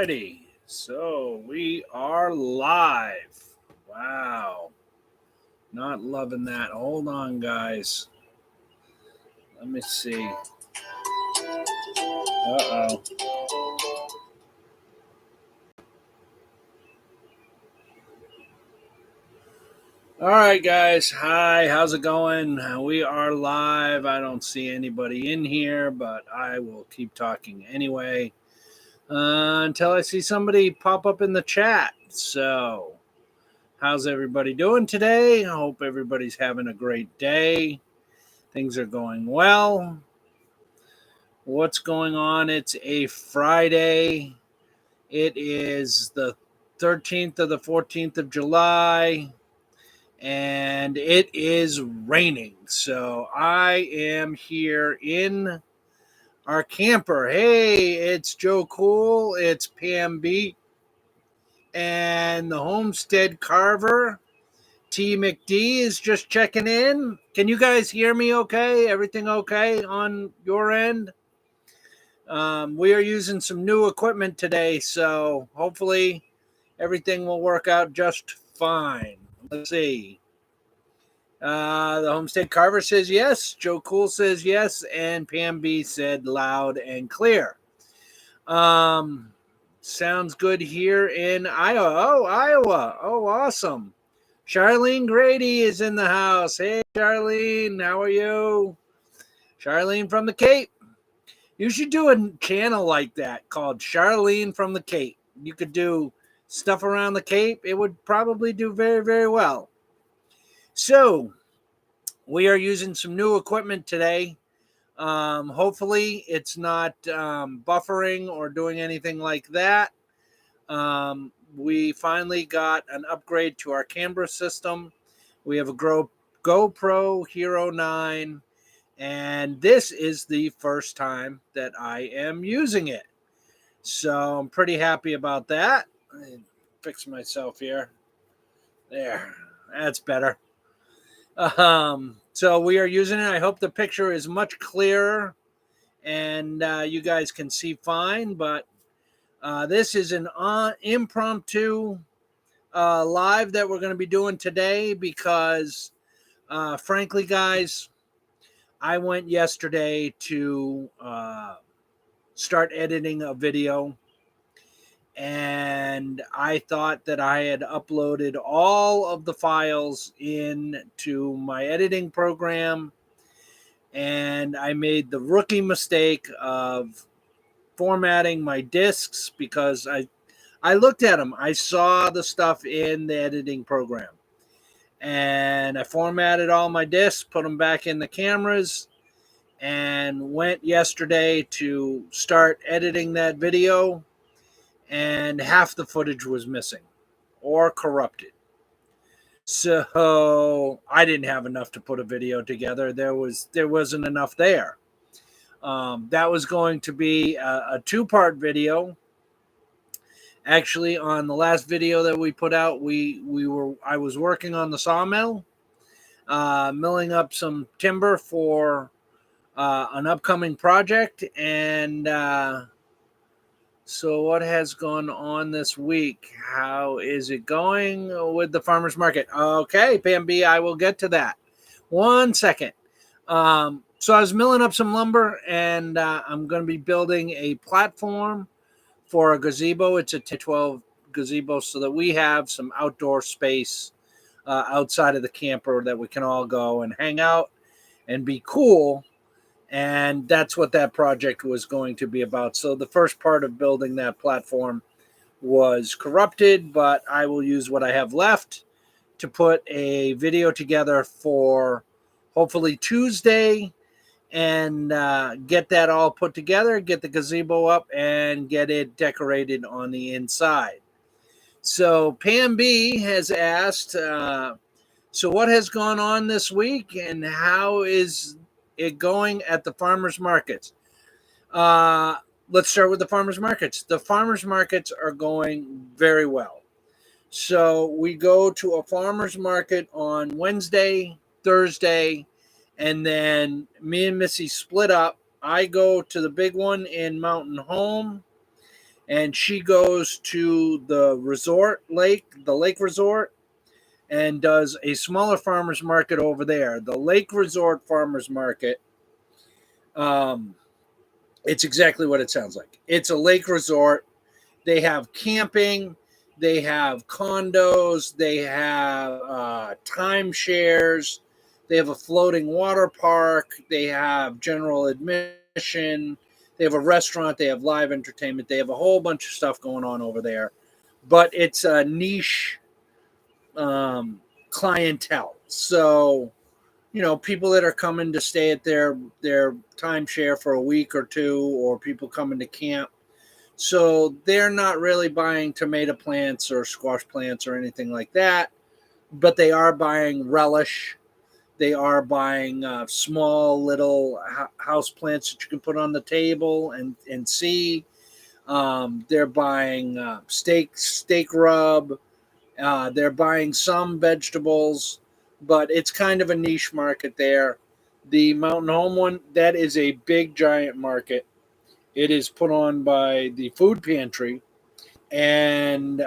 righty. So we are live. Wow. Not loving that. Hold on, guys. Let me see. Uh-oh. All right, guys. Hi. How's it going? We are live. I don't see anybody in here, but I will keep talking anyway until I see somebody pop up in the chat. So, how's everybody doing today? I hope everybody's having a great day. Things are going well. What's going on? It's a Friday. It is the 13th of the 14th of July, and it is raining. So I am here in our camper. Hey, it's Joe Cool, it's Pam B, and the Homestead Carver. T McD is just checking in. Can you guys hear me okay? Everything okay on your end? We are using some new equipment today, so hopefully everything will work out just fine. Let's see. The Homestead Carver says yes. Joe Cool says yes. And Pam B said loud and clear. Sounds good here in Iowa. Oh, Iowa. Oh, awesome. Charlene Grady is in the house. Hey, Charlene. How are you? Charlene from the Cape. You should do a channel like that called Charlene from the Cape. You could do stuff around the Cape. It would probably do very, very well. So, we are using some new equipment today. Hopefully, it's not buffering or doing anything like that. We finally got an upgrade to our camera system. We have a GoPro Hero 9. And this is the first time that I am using it. So I'm pretty happy about that. Fix myself here. There. That's better. So we are using it. I hope the picture is much clearer and you guys can see fine. But this is an impromptu live that we're going to be doing today because, frankly, guys, I went yesterday to start editing a video, and I thought that I had uploaded all of the files into my editing program, and I made the rookie mistake of formatting my discs because I looked at them. I saw the stuff in the editing program. And I formatted all my discs, put them back in the cameras, and went yesterday to start editing that video, and half the footage was missing or corrupted. So I didn't have enough to put a video together. There wasn't enough there. That was going to be a two-part video. Actually, on the last video that we put out, I was working on the sawmill, milling up some timber for an upcoming project. And so what has gone on this week? How is it going with the farmer's market? Okay, Pam B, I will get to that. 1 second. So I was milling up some lumber, and I'm going to be building a platform for a gazebo. It's a 12 gazebo so that we have some outdoor space outside of the camper that we can all go and hang out and be cool. And that's what that project was going to be about. So the first part of building that platform was corrupted, but I will use what I have left to put a video together for hopefully Tuesday and get that all put together, get the gazebo up, and get it decorated on the inside. So Pam B has asked, so what has gone on this week, and how is it going at the farmers markets? Let's start with the farmers markets. The farmers markets are going very well. So we go to a farmers market on Wednesday, Thursday, and then me and Missy split up. I go to the big one in Mountain Home, and she goes to the lake resort, and does a smaller farmers market over there. The Lake Resort Farmers Market, um, it's exactly what it sounds like. It's a lake resort. They have camping, they have condos, they have timeshares, they have a floating water park, they have general admission, they have a restaurant, they have live entertainment, they have a whole bunch of stuff going on over there. But it's a niche um, clientele. So, people that are coming to stay at their timeshare for a week or two, or people coming to camp. So they're not really buying tomato plants or squash plants or anything like that, but they are buying relish. They are buying small little house plants that you can put on the table and see. They're buying steak rub. They're buying some vegetables, but it's kind of a niche market there. The Mountain Home one, that is a big giant market. It is put on by the food pantry, and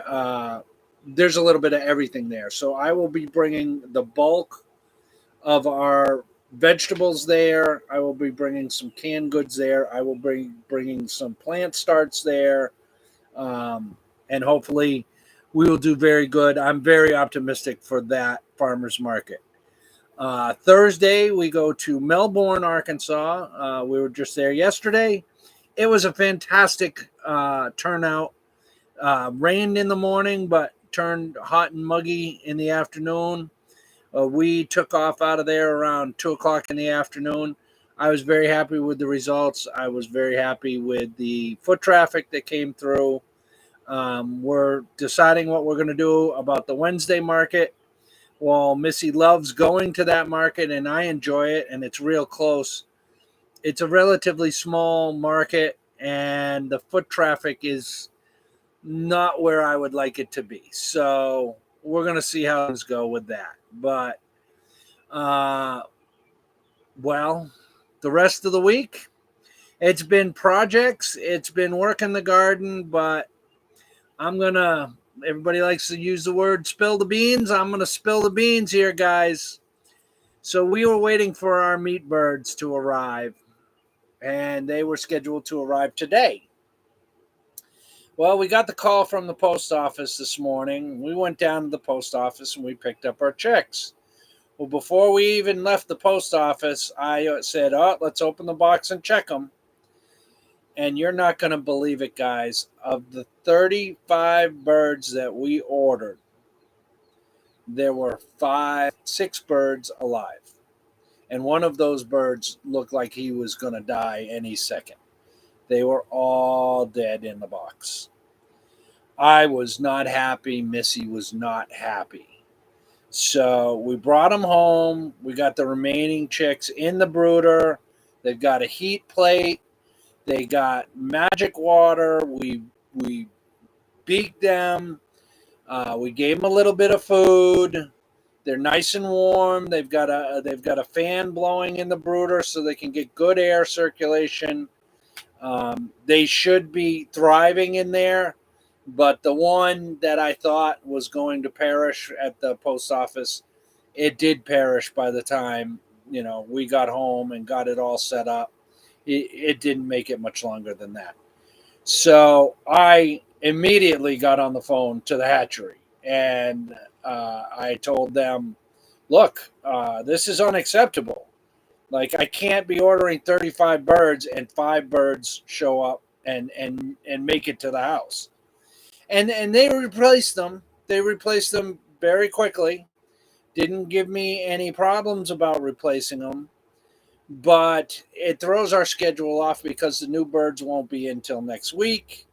there's a little bit of everything there. So I will be bringing the bulk of our vegetables there. I will be bringing some canned goods there. I will be bringing some plant starts there, and hopefully we will do very good. I'm very optimistic for that farmers market. Thursday, we go to Melbourne, Arkansas. We were just there yesterday. It was a fantastic turnout. Rained in the morning, but turned hot and muggy in the afternoon. We took off out of there around 2 o'clock in the afternoon. I was very happy with the results. I was very happy with the foot traffic that came through. We're deciding what we're going to do about the Wednesday market. Well, Missy loves going to that market, and I enjoy it, and it's real close. It's a relatively small market, and the foot traffic is not where I would like it to be. So we're going to see how things go with that. But, well, the rest of the week, it's been projects. It's been working the garden, but everybody likes to use the word spill the beans. I'm going to spill the beans here, guys. So we were waiting for our meat birds to arrive, and they were scheduled to arrive today. Well, we got the call from the post office this morning. We went down to the post office and we picked up our checks. Well, before we even left the post office, I said, let's open the box and check them. And you're not going to believe it, guys. Of the 35 birds that we ordered, there were 6 birds alive. And one of those birds looked like he was going to die any second. They were all dead in the box. I was not happy. Missy was not happy. So we brought them home. We got the remaining chicks in the brooder. They've got a heat plate. They got magic water. We beaked them. We gave them a little bit of food. They're nice and warm. They've got a fan blowing in the brooder so they can get good air circulation. They should be thriving in there, but the one that I thought was going to perish at the post office, it did perish by the time we got home and got it all set up. It didn't make it much longer than that. So I immediately got on the phone to the hatchery, and I told them, look, this is unacceptable. Like, I can't be ordering 35 birds and 5 birds show up and make it to the house. And they replaced them. They replaced them very quickly. Didn't give me any problems about replacing them. But it throws our schedule off because the new birds won't be until next week.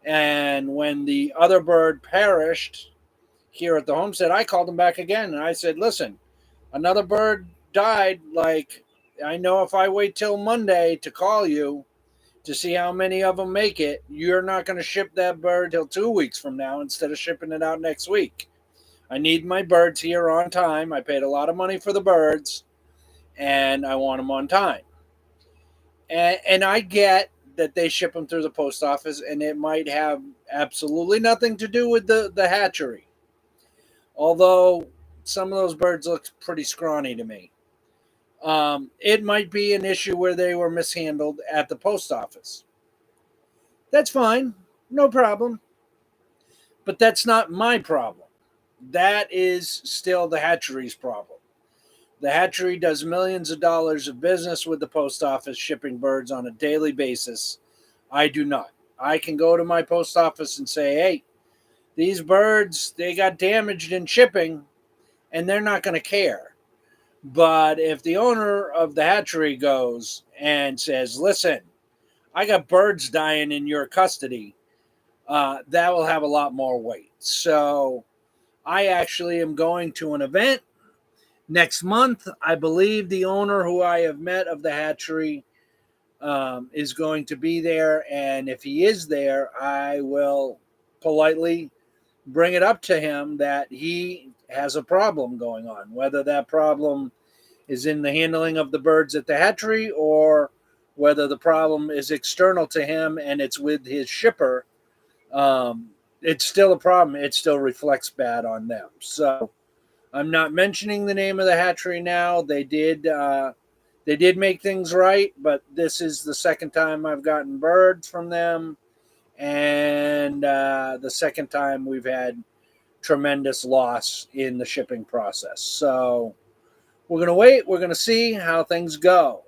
And when the other bird perished here at the homestead, I called them back again. And I said, listen, another bird died. Like, I know if I wait till Monday to call you to see how many of them make it, you're not going to ship that bird till 2 weeks from now instead of shipping it out next week. I need my birds here on time. I paid a lot of money for the birds, and I want them on time. And I get that they ship them through the post office, and it might have absolutely nothing to do with the hatchery. Although some of those birds look pretty scrawny to me. It might be an issue where they were mishandled at the post office. That's fine, no problem. But that's not my problem. That is still the hatchery's problem. The hatchery does millions of dollars of business with the post office shipping birds on a daily basis. I do not. I can go to my post office and say, hey, these birds, they got damaged in shipping, and they're not going to care. But if the owner of the hatchery goes and says, listen, I got birds dying in your custody, that will have a lot more weight. So I actually am going to an event next month. I believe the owner who I have met of the hatchery is going to be there. And if he is there, I will politely bring it up to him that he has a problem going on, whether that problem is in the handling of the birds at the hatchery or whether the problem is external to him and it's with his shipper. It's still a problem. It still reflects bad on them. So I'm not mentioning the name of the hatchery now. They did make things right, but this is the second time I've gotten birds from them, and the second time we've had tremendous loss in the shipping process. So we're going to wait. We're going to see how things go.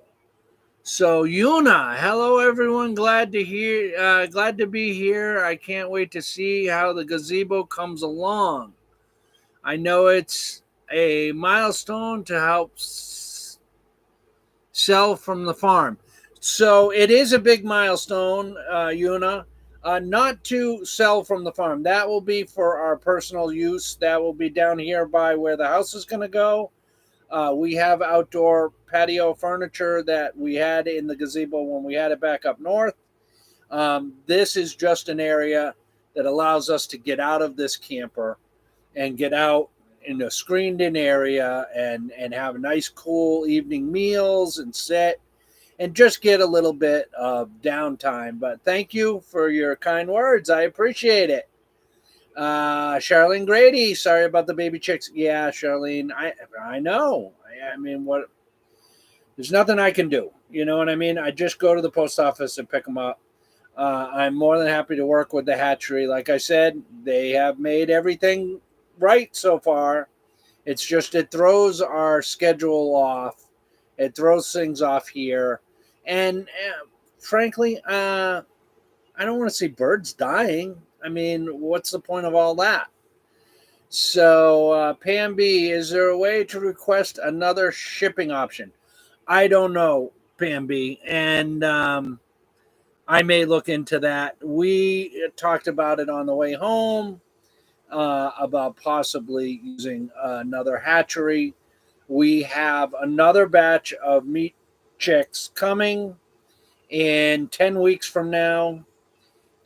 So Yuna, hello everyone. Glad to be here. I can't wait to see how the gazebo comes along. I know it's a milestone to help sell from the farm. So it is a big milestone, Yuna. Not to sell from the farm. That will be for our personal use. That will be down here by where the house is going to go. We have outdoor patio furniture that we had in the gazebo when we had it back up north. This is just an area that allows us to get out of this camper and get out in a screened-in area and have nice, cool evening meals and sit and just get a little bit of downtime. But thank you for your kind words. I appreciate it. Charlene Grady, sorry about the baby chicks. Yeah, Charlene, I know. I mean, what? There's nothing I can do. You know what I mean? I just go to the post office and pick them up. I'm more than happy to work with the hatchery. Like I said, they have made everything right so far. It's just it throws our schedule off. It throws things off here. And frankly, I don't want to see birds dying. I mean, what's the point of all that? So, Pam B, is there a way to request another shipping option? I don't know, Pam B, and I may look into that. We talked about it on the way home, about possibly using another hatchery. We have another batch of meat chicks coming in 10 weeks from now.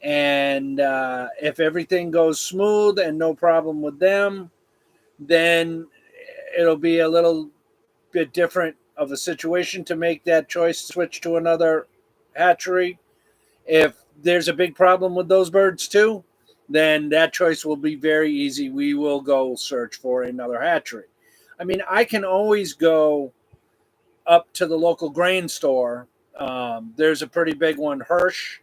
And if everything goes smooth and no problem with them, then it'll be a little bit different of a situation to make that choice, switch to another hatchery. If there's a big problem with those birds too, then that choice will be very easy. We will go search for another hatchery. I mean, I can always go up to the local grain store. There's a pretty big one, Hirsch.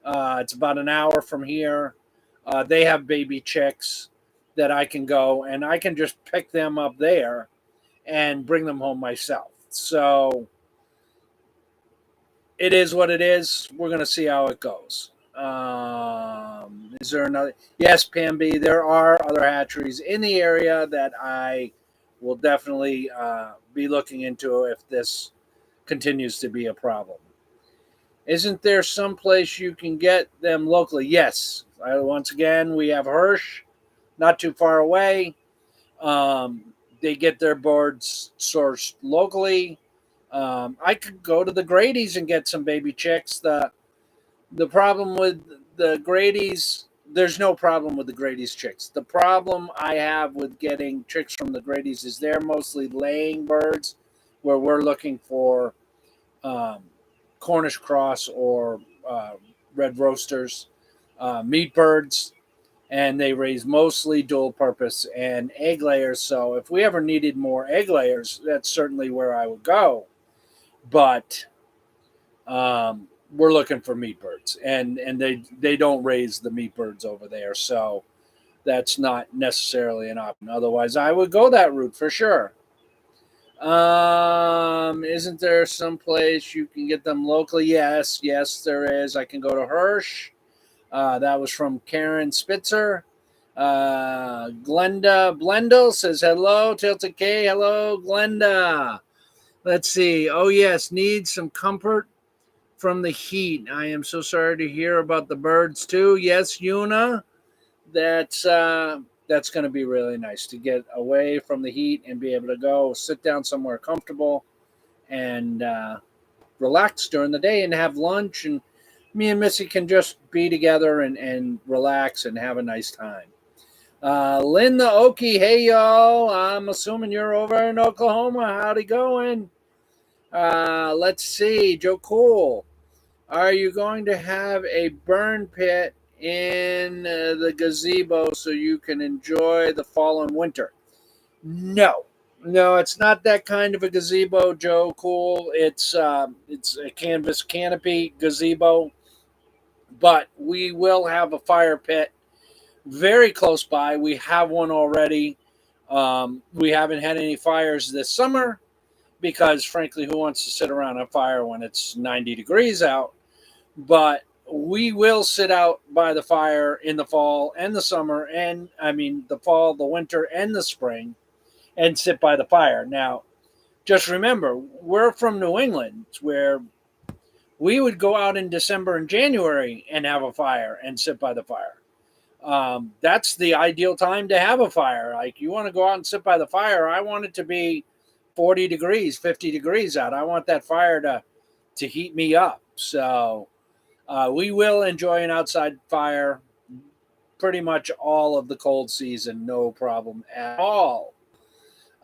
It's about an hour from here. They have baby chicks that I can go and I can just pick them up there and bring them home myself. So it is what it is. We're going to see how it goes. Is there another? Yes, Pam B, there are other hatcheries in the area that I will definitely be looking into if this continues to be a problem. Isn't there some place you can get them locally? Yes. Once again, we have Hirsch, not too far away. They get their birds sourced locally. I could go to the Grady's and get some baby chicks. The problem with the Grady's, there's no problem with the Grady's chicks. The problem I have with getting chicks from the Grady's is they're mostly laying birds, where we're looking for Cornish cross or red roasters, meat birds, and they raise mostly dual purpose and egg layers. So if we ever needed more egg layers, that's certainly where I would go. But we're looking for meat birds, and they don't raise the meat birds over there, so that's not necessarily an option. Otherwise, I would go that route for sure. Isn't there some place you can get them locally? Yes, there is. I can go to Hirsch. That was from Karen Spitzer. Glenda Blendel says hello. Tilted K, hello, Glenda. Let's see. Oh yes, needs some comfort from the heat. I am so sorry to hear about the birds too. Yes, Yuna, that's going to be really nice to get away from the heat and be able to go sit down somewhere comfortable and relax during the day and have lunch. And me and Missy can just be together and relax and have a nice time. Linda Okie, hey y'all. I'm assuming you're over in Oklahoma. Howdy going? Let's see. Joe Cool. Are you going to have a burn pit in the gazebo so you can enjoy the fall and winter? No, it's not that kind of a gazebo, Joe Cool. It's a canvas canopy gazebo, but we will have a fire pit very close by. We have one already. We haven't had any fires this summer because, frankly, who wants to sit around a fire when it's 90 degrees out? But we will sit out by the fire in the fall and the summer, and I mean the fall, the winter, and the spring, and sit by the fire. Now, just remember, we're from New England, where we would go out in December and January and have a fire and sit by the fire. That's the ideal time to have a fire. Like, you want to go out and sit by the fire. I want it to be 40 degrees, 50 degrees out. I want that fire to heat me up. So we will enjoy an outside fire pretty much all of the cold season. No problem at all.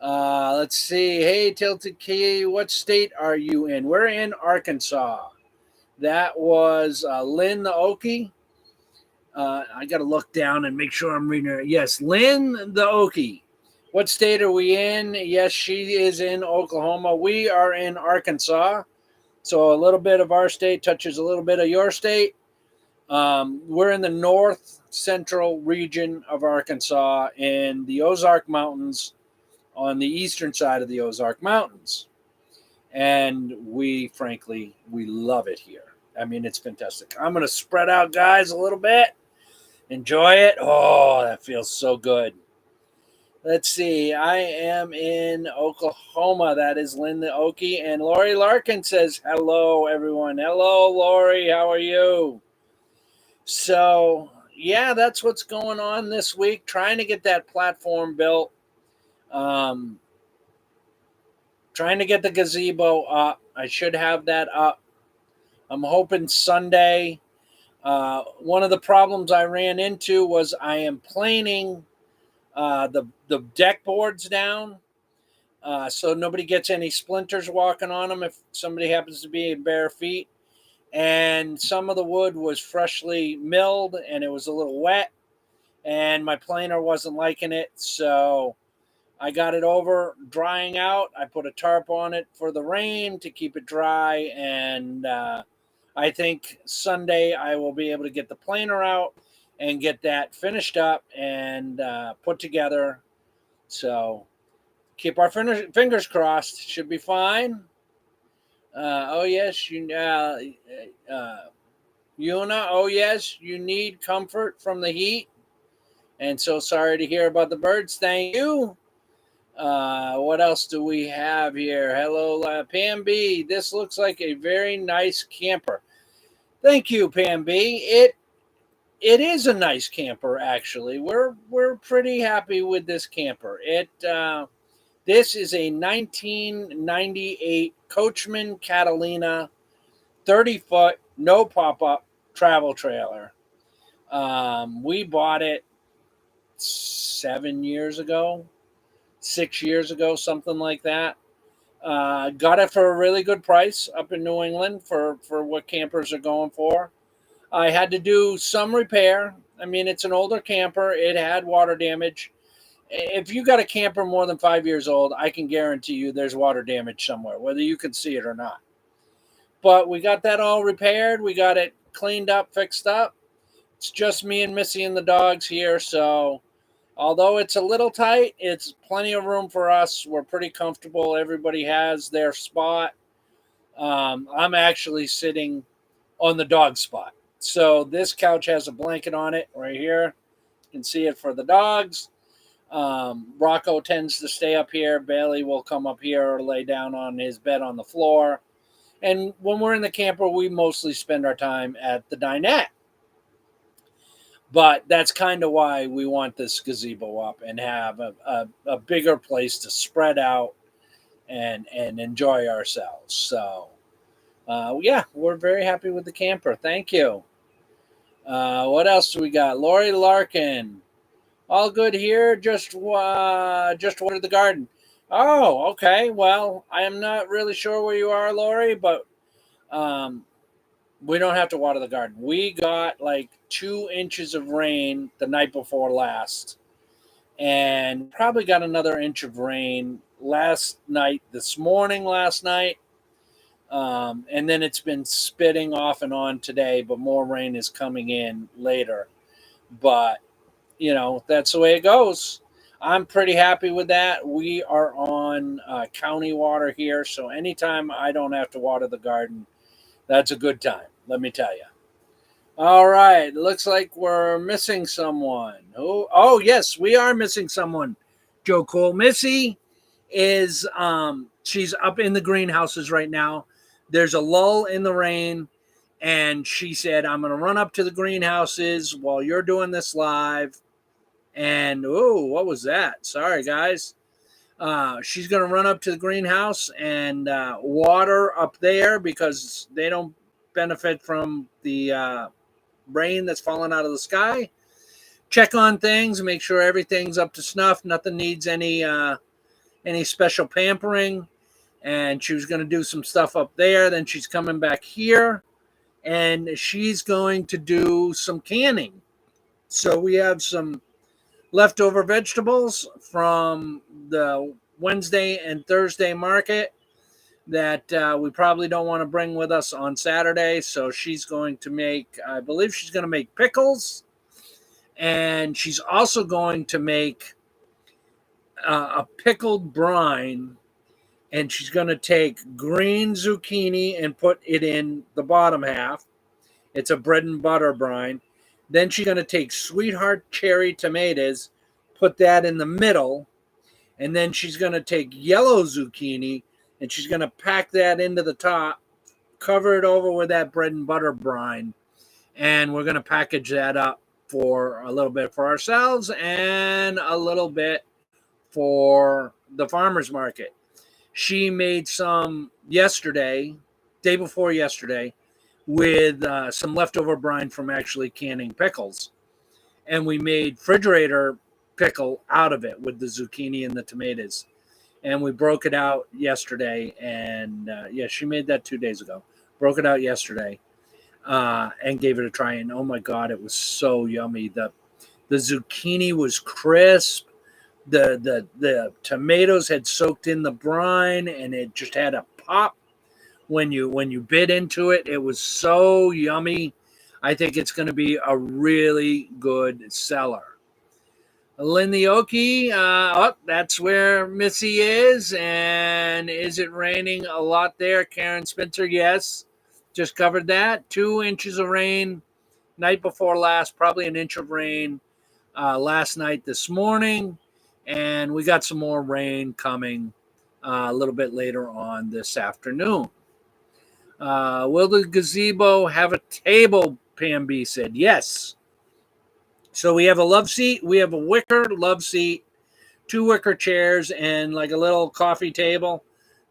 Let's see. Hey, Tilted Key, what state are you in? We're in Arkansas. That was Lynn the Okie. I got to look down and make sure I'm reading her. Yes, Lynn the Okie. What state are we in? Yes, she is in Oklahoma. We are in Arkansas. So a little bit of our state touches a little bit of your state. We're in the north central region of Arkansas in the Ozark Mountains, on the eastern side of the Ozark Mountains. And we love it here. I mean, it's fantastic. I'm going to spread out, guys, a little bit. Enjoy it. Oh, that feels so good. Let's see. I am in Oklahoma. That is Linda Okie. And Lori Larkin says, hello, everyone. Hello, Lori. How are you? So, yeah, that's what's going on this week. Trying to get that platform built. Trying to get the gazebo up. I should have that up. I'm hoping Sunday. One of the problems I ran into was I am planing the deck boards down, so nobody gets any splinters walking on them if somebody happens to be in bare feet. And some of the wood was freshly milled and it was a little wet, and my planer wasn't liking it, so I got it over drying out. I put a tarp on it for the rain to keep it dry, and I think Sunday I will be able to get the planer out and get that finished up and put together. So keep our fingers crossed. Should be fine. Oh yes, Yuna. Oh yes, you need comfort from the heat, and so sorry to hear about the birds. Thank you. What else do we have here? Hello, Pam B. This looks like a very nice camper. Thank you, Pam B. It is a nice camper, actually. We're pretty happy with this camper. This is a 1998 Coachman Catalina 30-foot, no pop-up travel trailer. We bought it 7 years ago, 6 years ago, something like that. Got it for a really good price up in New England for what campers are going for. I had to do some repair. I mean, it's an older camper. It had water damage. If you got a camper more than 5 years old, I can guarantee you there's water damage somewhere, whether you can see it or not. But we got that all repaired. We got it cleaned up, fixed up. It's just me and Missy and the dogs here. So although it's a little tight, it's plenty of room for us. We're pretty comfortable. Everybody has their spot. I'm actually sitting on the dog spot. So this couch has a blanket on it right here. You can see it for the dogs. Rocco tends to stay up here. Bailey will come up here or lay down on his bed on the floor. And when we're in the camper, we mostly spend our time at the dinette. But that's kind of why we want this gazebo up and have a bigger place to spread out and enjoy ourselves. So, yeah, we're very happy with the camper. Thank you. What else do we got? Lori Larkin. All good here. Just watered the garden. Oh, okay. Well, I am not really sure where you are, Lori, but we don't have to water the garden. We got like 2 inches of rain the night before last, and probably got another inch of rain last night, last night. And then it's been spitting off and on today, but more rain is coming in later. But, that's the way it goes. I'm pretty happy with that. We are on county water here, so anytime I don't have to water the garden, that's a good time, let me tell you. All right, looks like we're missing someone. Oh, yes, we are missing someone, Joe Cole. Missy is, she's up in the greenhouses right now. There's a lull in the rain, and she said, I'm going to run up to the greenhouses while you're doing this live. And, what was that? Sorry, guys. She's going to run up to the greenhouse and water up there because they don't benefit from the rain that's falling out of the sky. Check on things, make sure everything's up to snuff. Nothing needs any special pampering. And she was going to do some stuff up there. Then she's coming back here, and she's going to do some canning. So we have some leftover vegetables from the Wednesday and Thursday market that we probably don't want to bring with us on Saturday. So she's going to make, I believe she's going to make pickles. And she's also going to make a pickled brine. And she's going to take green zucchini and put it in the bottom half. It's a bread and butter brine. Then she's going to take sweetheart cherry tomatoes, put that in the middle, and then she's going to take yellow zucchini, and she's going to pack that into the top, cover it over with that bread and butter brine, and we're going to package that up for a little bit for ourselves and a little bit for the farmer's market. She made some yesterday, day before yesterday, with some leftover brine from actually canning pickles. And we made refrigerator pickle out of it with the zucchini and the tomatoes. And we broke it out yesterday. And she made that 2 days ago. Broke it out yesterday and gave it a try. And oh my God, it was so yummy. The zucchini was crisp. The tomatoes had soaked in the brine, and it just had a pop. When you bit into it, it was so yummy. I think it's going to be a really good seller. Linneoki, that's where Missy is. And is it raining a lot there? Karen Spencer, yes. Just covered that. 2 inches of rain night before last, probably an inch of rain last night, this morning. And we got some more rain coming a little bit later on this afternoon. Will the gazebo have a table? Pam B said yes. So we have a love seat. We have a wicker love seat, 2 wicker chairs, and like a little coffee table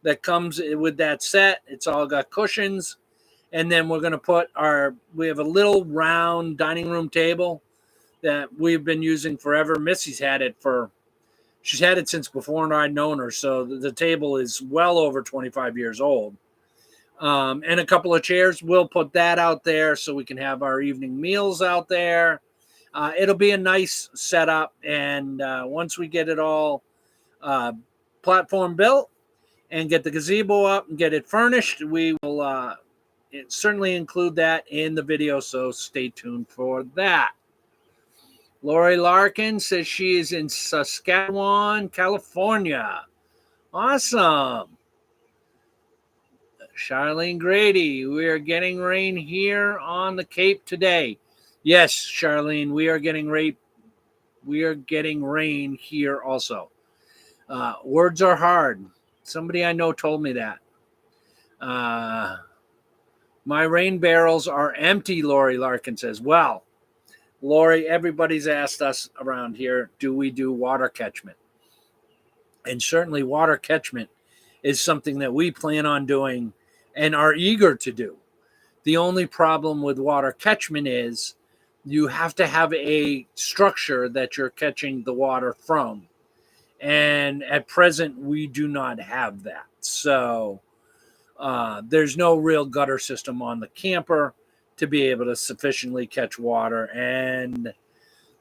that comes with that set. It's all got cushions. And then we're going to put we have a little round dining room table that we've been using forever. Missy's had it She's had it since before I'd known her, so the table is well over 25 years old. And a couple of chairs. We'll put that out there so we can have our evening meals out there. It'll be a nice setup, and once we get it all platform built and get the gazebo up and get it furnished, we will certainly include that in the video, so stay tuned for that. Lori Larkin says she is in Saskatchewan, California. Awesome. Charlene Grady, we are getting rain here on the Cape today. Yes, Charlene, we are getting rain. We are getting rain here also. Words are hard. Somebody I know told me that. My rain barrels are empty, Lori Larkin says. Well, Lori, everybody's asked us around here, do we do water catchment? And certainly water catchment is something that we plan on doing and are eager to do. The only problem with water catchment is you have to have a structure that you're catching the water from. And at present, we do not have that. So there's no real gutter system on the camper to be able to sufficiently catch water. And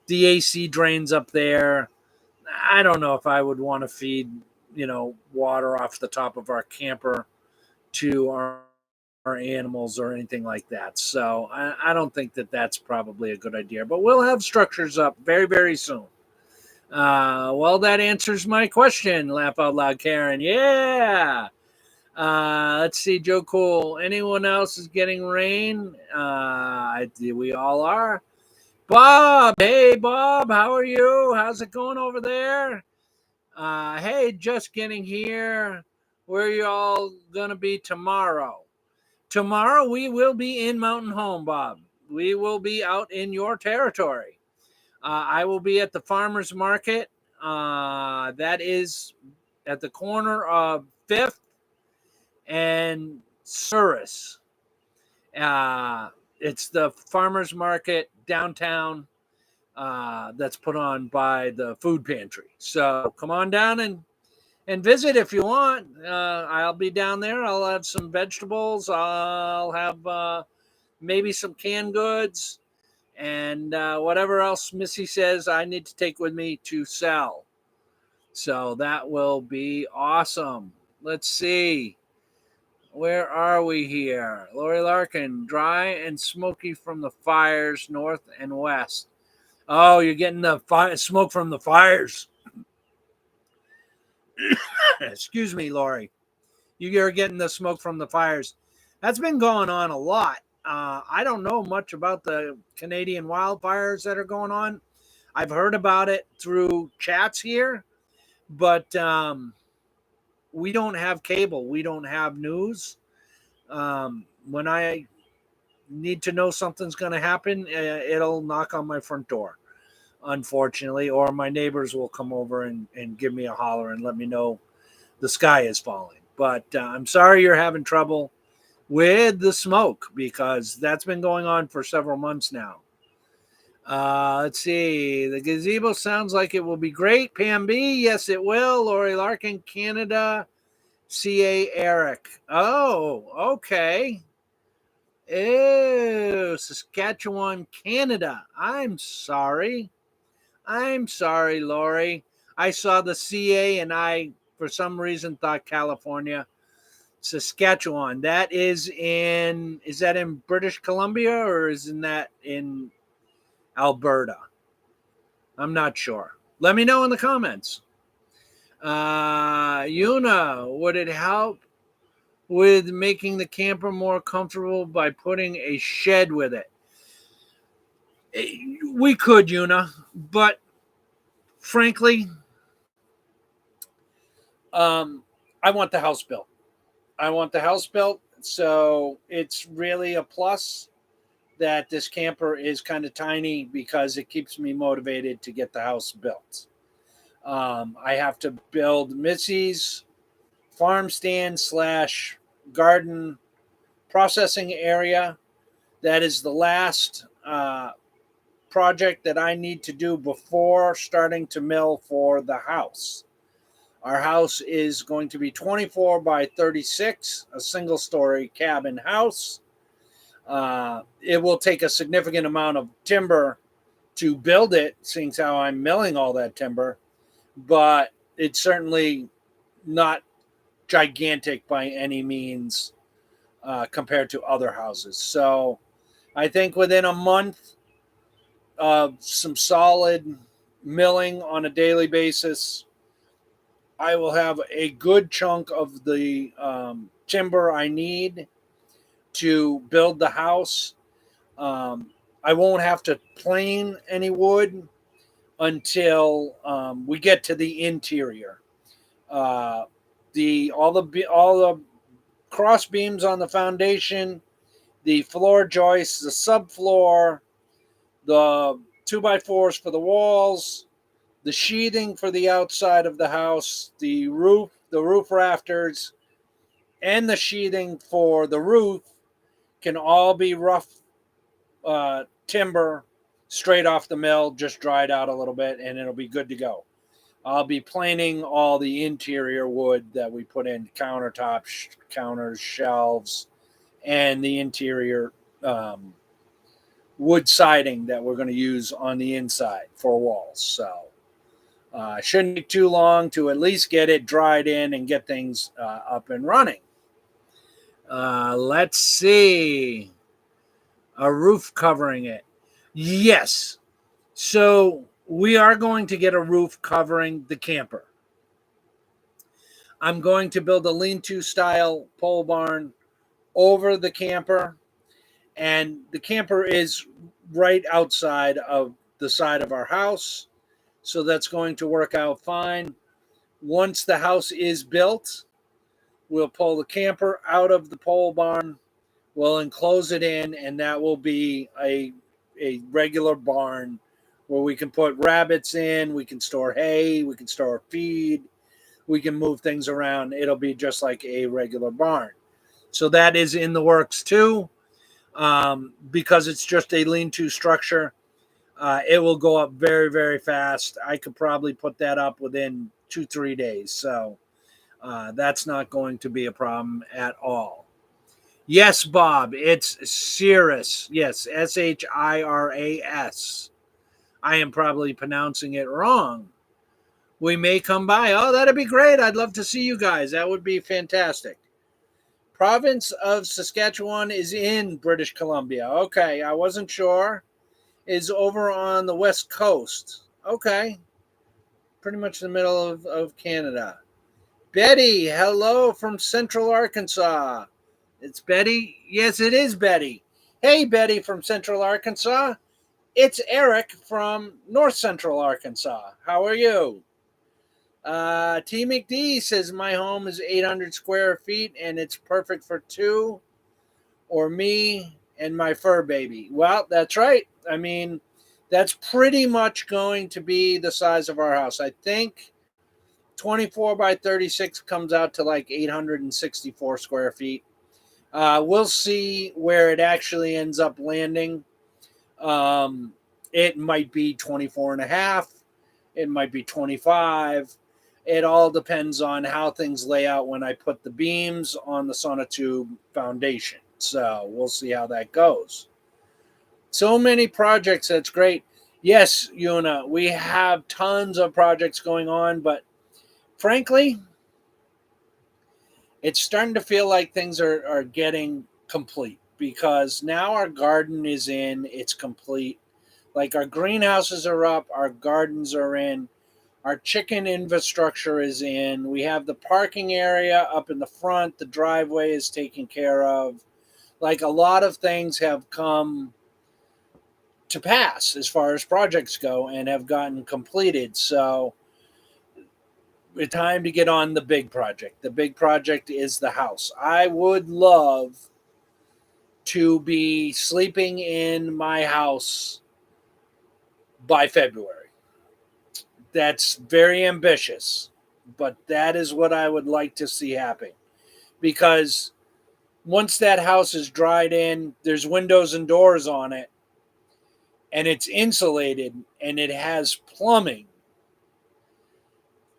the AC drains up there. I don't know if I would want to feed, water off the top of our camper to our animals or anything like that. So I don't think that that's probably a good idea. But we'll have structures up very, very soon. Well, that answers my question. Laugh out loud, Karen. Yeah. Let's see, Joe Cool. Anyone else is getting rain? We all are. Bob, hey Bob, how are you? How's it going over there? Hey, just getting here. Where are you all gonna be tomorrow? Tomorrow we will be in Mountain Home, Bob. We will be out in your territory. I will be at the farmers market. That is at the corner of 5th and Surus. It's the farmers market downtown that's put on by the food pantry. So come on down and visit if you want. I'll be down there. I'll have some vegetables. I'll have maybe some canned goods and whatever else Missy says I need to take with me to sell. So that will be awesome. Let's see. Where are we here? Lori Larkin, dry and smoky from the fires north and west. Oh, you're getting the smoke from the fires. Excuse me, Lori. You're getting the smoke from the fires. That's been going on a lot. I don't know much about the Canadian wildfires that are going on. I've heard about it through chats here, but we don't have cable. We don't have news. When I need to know something's going to happen, it'll knock on my front door, unfortunately, or my neighbors will come over and give me a holler and let me know the sky is falling. But I'm sorry you're having trouble with the smoke because that's been going on for several months now. Let's see. The gazebo sounds like it will be great. Pam B, yes, it will. Lori Larkin, Canada. C.A. Eric. Oh, okay. Ew, Saskatchewan, Canada. I'm sorry, Lori. I saw the CA and I, for some reason, thought California. Saskatchewan. Is that in British Columbia or isn't that in Alberta? I'm not sure. Let me know in the comments. Yuna, would it help with making the camper more comfortable by putting a shed with it? We could, Yuna, but frankly, I want the house built. So it's really a plus that this camper is kind of tiny because it keeps me motivated to get the house built. I have to build Missy's farm stand / garden processing area. That is the last project that I need to do before starting to mill for the house. Our house is going to be 24 by 36, a single story cabin house. It will take a significant amount of timber to build it, seeing how I'm milling all that timber, but it's certainly not gigantic by any means compared to other houses. So I think within a month of some solid milling on a daily basis, I will have a good chunk of the timber I need to build the house. I won't have to plane any wood until we get to the interior. All the cross beams on the foundation, the floor joists, the subfloor, the 2x4s for the walls, the sheathing for the outside of the house, the roof rafters, and the sheathing for the roof can all be rough timber straight off the mill, just dried out a little bit, and it'll be good to go. I'll be planing all the interior wood that we put in countertops, counters, shelves, and the interior wood siding that we're going to use on the inside for walls. So shouldn't take too long to at least get it dried in and get things up and running. Let's see. A roof covering it. Yes. So we are going to get a roof covering the camper. I'm going to build a lean-to style pole barn over the camper, and the camper is right outside of the side of our house, so that's going to work out fine. Once the house is built, we'll pull the camper out of the pole barn, we'll enclose it in, and that will be a regular barn where we can put rabbits in, we can store hay, we can store feed, we can move things around. It'll be just like a regular barn. So that is in the works too. Because it's just a lean-to structure, it will go up very, very fast. I could probably put that up within 2-3 days. So that's not going to be a problem at all. Yes, Bob, it's Cirrus. Yes, Shiras. I am probably pronouncing it wrong. We may come by. Oh, that'd be great. I'd love to see you guys. That would be fantastic. Province of Saskatchewan is in British Columbia. Okay, I wasn't sure. Is over on the west coast. Okay. Pretty much in the middle of Canada. Betty, hello from Central Arkansas. It's Betty? Yes, it is Betty. Hey, Betty from Central Arkansas. It's Eric from North Central Arkansas. How are you? T. McD says, my home is 800 square feet and it's perfect for two or me and my fur baby. Well, that's right. I mean, that's pretty much going to be the size of our house. I think 24 by 36 comes out to like 864 square feet. We'll see where it actually ends up landing. It might be 24 and a half. It might be 25. It all depends on how things lay out when I put the beams on the sonotube foundation. So we'll see how that goes. So many projects. That's great. Yes, Yuna, we have tons of projects going on, but frankly, it's starting to feel like things are getting complete because now our garden is in, it's complete. Like our greenhouses are up, our gardens are in, our chicken infrastructure is in, we have the parking area up in the front, the driveway is taken care of. Like a lot of things have come to pass as far as projects go and have gotten completed. So it's time to get on the big project. The big project is the house. I would love to be sleeping in my house by February. That's very ambitious, but that is what I would like to see happen. Because once that house is dried in, there's windows and doors on it. and it's insulated and it has plumbing,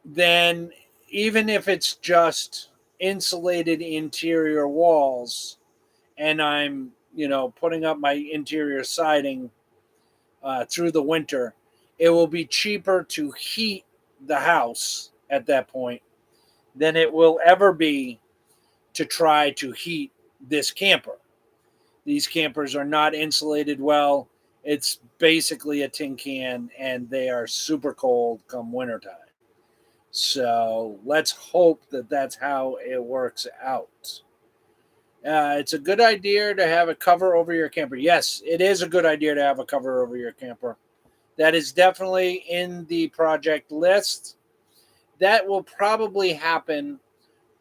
then even if it's just insulated interior walls and I'm, putting up my interior siding through the winter, it will be cheaper to heat the house at that point than it will ever be to try to heat this camper. These campers are not insulated well. It's basically a tin can, and they are super cold come wintertime. So let's hope that that's how it works out. It's a good idea to have a cover over your camper. Yes, it is a good idea to have a cover over your camper. That is definitely in the project list. That will probably happen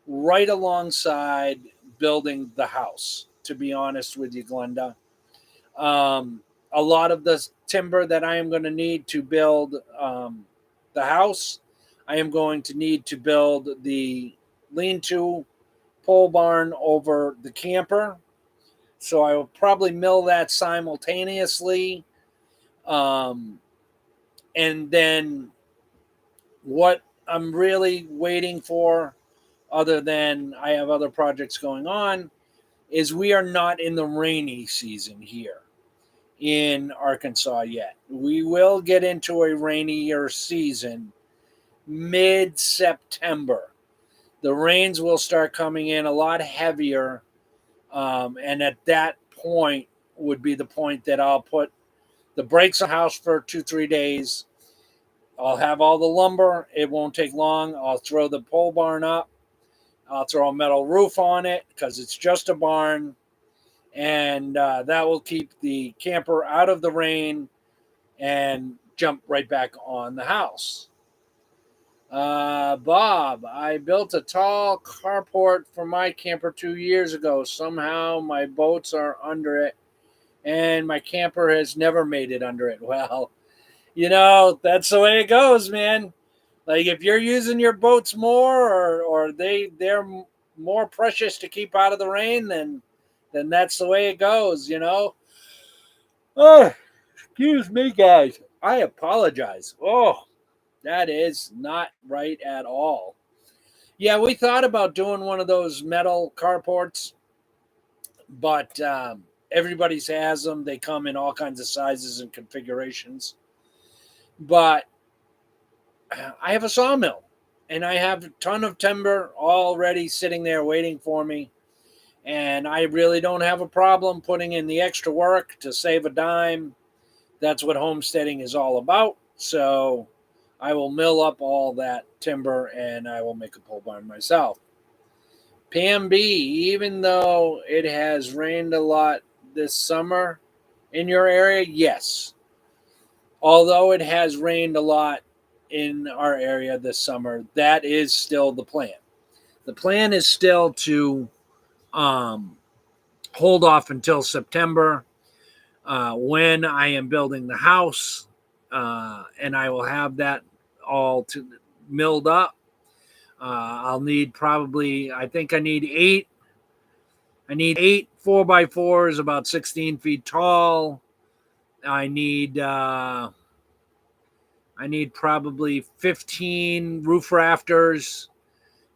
right alongside building the house, to be honest with you, Glenda. A lot of the timber that I am going to need to build the house, I am going to need to build the lean-to pole barn over the camper. So I will probably mill that simultaneously. And then what I'm really waiting for, other than I have other projects going on, is we are not in the rainy season here in Arkansas yet. We will get into a rainier season mid-September. The rains will start coming in a lot heavier, and at that point would be the point that I'll put the brakes on the house for 2-3 days. I'll have all the lumber. It won't take long. I'll throw the pole barn up. I'll throw a metal roof on it because it's just a barn. And that will keep the camper out of the rain and jump right back on the house. Bob, I built a tall carport for my camper 2 years ago. Somehow my boats are under it, and my camper has never made it under it. Well, that's the way it goes, man. Like if you're using your boats more, or they're more precious to keep out of the rain, then that's the way it goes. Oh, excuse me, guys. I apologize. Oh, that is not right at all. Yeah, we thought about doing one of those metal carports, but everybody's has them. They come in all kinds of sizes and configurations. But I have a sawmill, and I have a ton of timber already sitting there waiting for me. And I really don't have a problem putting in the extra work to save a dime. That's what homesteading is all about. So I will mill up all that timber and I will make a pole barn myself. Pam B, even though it has rained a lot this summer in your area, yes. Although it has rained a lot in our area this summer, that is still the plan. The plan is still to hold off until September when I am building the house, and I will have that all milled up. I'll need probably, I think I need eight. I need 8 4x4s, about 16 feet tall. I need probably 15 roof rafters.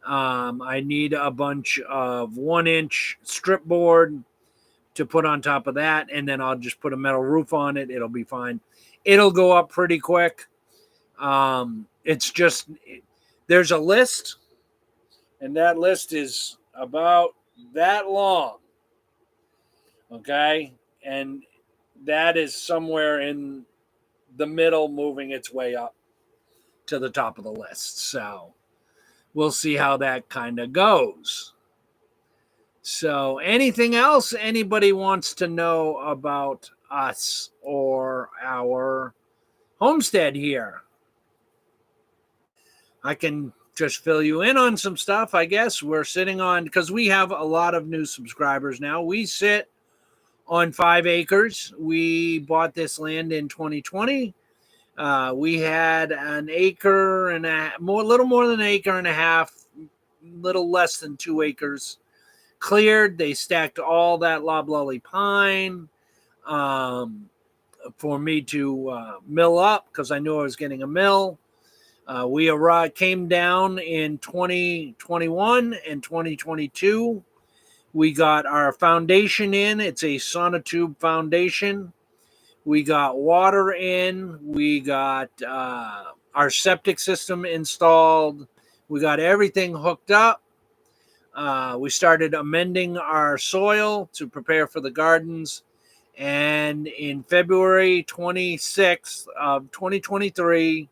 I need a bunch of 1-inch strip board to put on top of that, and then I'll just put a metal roof on it. It'll be fine. It'll go up pretty quick. It's just, there's a list, and that list is about that long. Okay? And that is somewhere in the middle, moving its way up to the top of the list. So we'll see how that kind of goes. So anything else anybody wants to know about us or our homestead here? I can just fill you in on some stuff, I guess. We're sitting on, because we have a lot of new subscribers now. We sit on 5 acres. We bought this land in 2020. We had an acre and a little more than an acre and a half, little less than 2 acres cleared. They stacked all that loblolly pine. for me to mill up because I knew I was getting a mill. We came down in 2021 and 2022. We got our foundation in. It's a sonotube foundation. We got water in. We got our septic system installed. We got everything hooked up. We started amending our soil to prepare for the gardens. And in February 26th of 2023,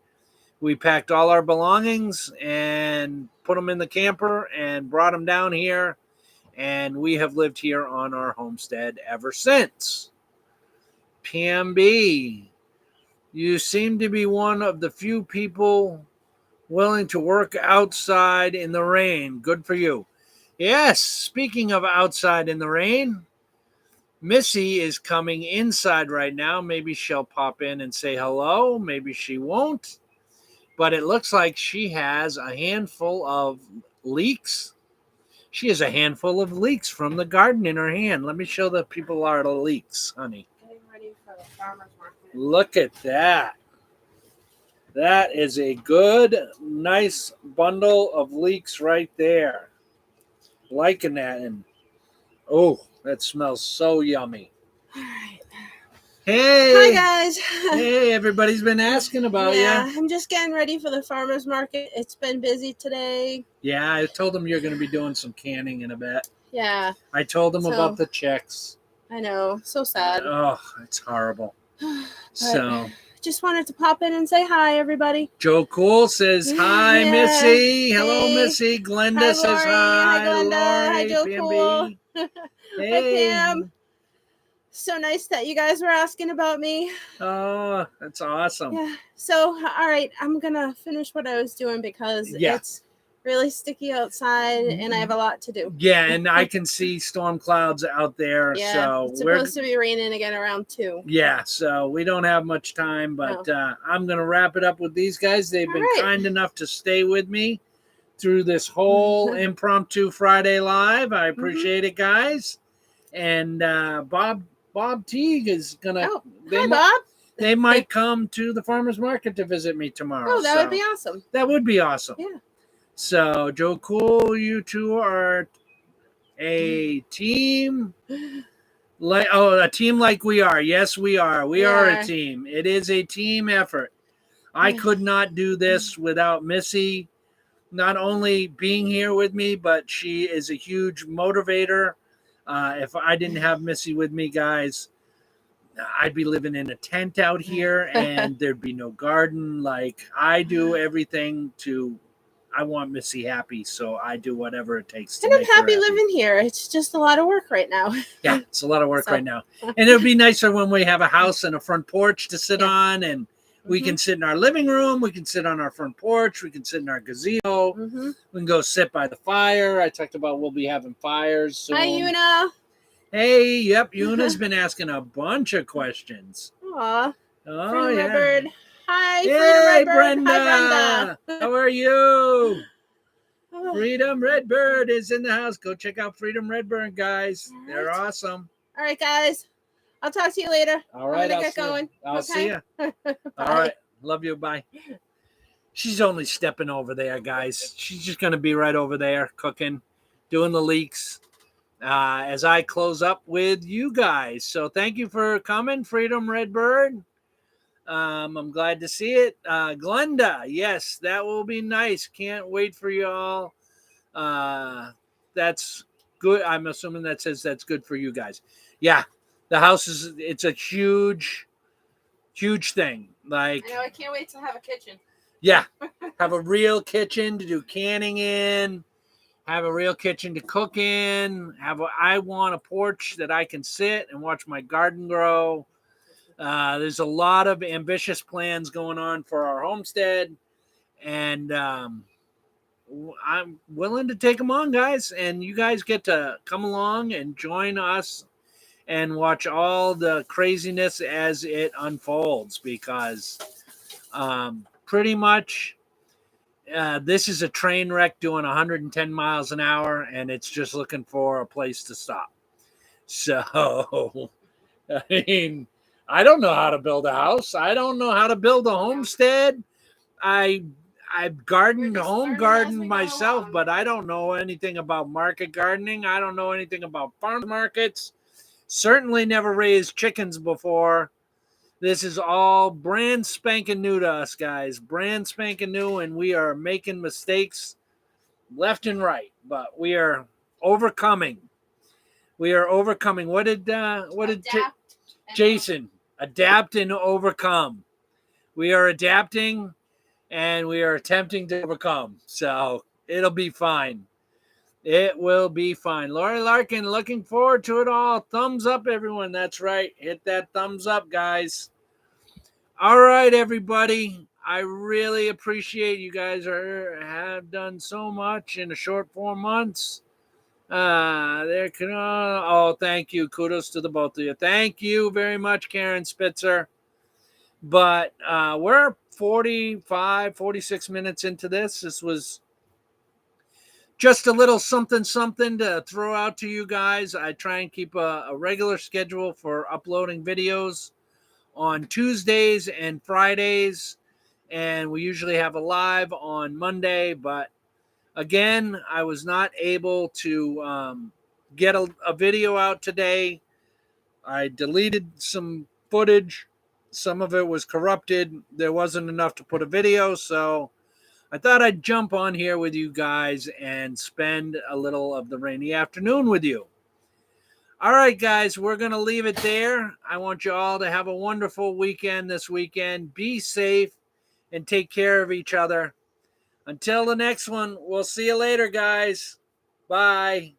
we packed all our belongings and put them in the camper and brought them down here. And we have lived here on our homestead ever since. PMB, you seem to be one of the few people willing to work outside in the rain. Good for you. Yes, speaking of outside in the rain, Missy is coming inside right now. Maybe she'll pop in and say hello. Maybe she won't. But it looks like she has a handful of leeks. She has a handful of leeks from the garden in her hand. Let me show the people our leeks, honey. Getting ready for the farmer's market. Look at that. That is a good, nice bundle of leeks right there. Liking that. And oh, that smells so yummy. All right. Hey. Hi, guys. Hey, everybody's been asking about you. I'm just getting ready for the farmer's market. It's been busy today. Yeah, I told them you're going to be doing some canning in a bit. Yeah. I told them about the checks. I know. So sad. Oh, it's horrible. So just wanted to pop in and say hi, everybody. Joe Cool says hi, Yeah. Missy. Hello, Hey. Missy. Glenda Hi, says Lori. hi. Hi, Glenda. Lori, Hi, Joe PMB. Cool. Hey. Hi, Pam. So nice that you guys were asking about me. Oh, that's awesome. Yeah. So, all right, I'm going to finish what I was doing because it's really sticky outside and I have a lot to do. Yeah, and I can see storm clouds out there. Yeah, so it's supposed to be raining again around 2. Yeah, so we don't have much time, but I'm going to wrap it up with these guys. They've been kind enough to stay with me through this whole impromptu Friday Live. I appreciate it, guys. And Bob Teague is going to... Hi, Bob. They might come to the farmer's market to visit me tomorrow. Oh, that would be awesome. That would be awesome. Yeah. So, Joe Cool, you two are a team. A team like we are. Yes, we are. We are a team. It is a team effort. I could not do this without Missy not only being here with me, but she is a huge motivator. If I didn't have Missy with me, guys, I'd be living in a tent out here and there'd be no garden. Like, I do everything I want Missy happy, so I do whatever it takes to make her happy. And I'm happy living here. It's just a lot of work right now. Yeah, it's a lot of work right now. And it would be nicer when we have a house and a front porch to sit on, and we can sit in our living room. We can sit on our front porch. We can sit in our gazebo. We can go sit by the fire. I talked about we'll be having fires soon. Hi, Una. Hey, yep, Una's been asking a bunch of questions. Aw. Oh, Freedom yeah. Redbird. Hi, Hey, Freedom Redbird. Brenda. Hi, Brenda. How are you? Freedom Redbird is in the house. Go check out Freedom Redbird, guys. Right. They're awesome. All right, guys. I'll talk to you later. All right. I'm gonna get going. I'll see you. All right. Love you. Bye. She's only stepping over there, guys. She's just going to be right over there cooking, doing the leeks as I close up with you guys. So thank you for coming, Freedom Redbird. I'm glad to see it. Glenda, yes, that will be nice. Can't wait for y'all. That's good. I'm assuming that says that's good for you guys. Yeah, the house it's a huge thing. Like, I know, I can't wait to have a kitchen. Yeah, have a real kitchen to do canning in. Have a real kitchen to cook in. I want a porch that I can sit and watch my garden grow. There's a lot of ambitious plans going on for our homestead, and I'm willing to take them on, guys. And you guys get to come along and join us and watch all the craziness as it unfolds, because pretty much this is a train wreck doing 110 miles an hour, and it's just looking for a place to stop. So, I mean, I don't know how to build a house. I don't know how to build a homestead. I've gardened, home gardened myself, but I don't know anything about market gardening. I don't know anything about farm markets. Certainly never raised chickens before. This is all brand spanking new to us, guys. Brand spanking new, and we are making mistakes left and right, but we are overcoming. We are overcoming. What did Jason adapt and overcome? We are adapting and we are attempting to overcome. So it'll be fine. It will be fine. Lori Larkin, looking forward to it all. Thumbs up, everyone. That's right. Hit that thumbs up, guys. All right, everybody. I really appreciate you guys have done so much in a short 4 months. Thank you. Kudos to the both of you. Thank you very much, Karen Spitzer. But we're 46 minutes into this. This was just a little something to throw out to you guys. I try and keep a regular schedule for uploading videos on Tuesdays and Fridays. And we usually have a live on Monday. But again, I was not able to get a video out today. I deleted some footage. Some of it was corrupted. There wasn't enough to put a video, so I thought I'd jump on here with you guys and spend a little of the rainy afternoon with you. All right, guys, we're going to leave it there. I want you all to have a wonderful weekend this weekend. Be safe and take care of each other. Until the next one, we'll see you later, guys. Bye.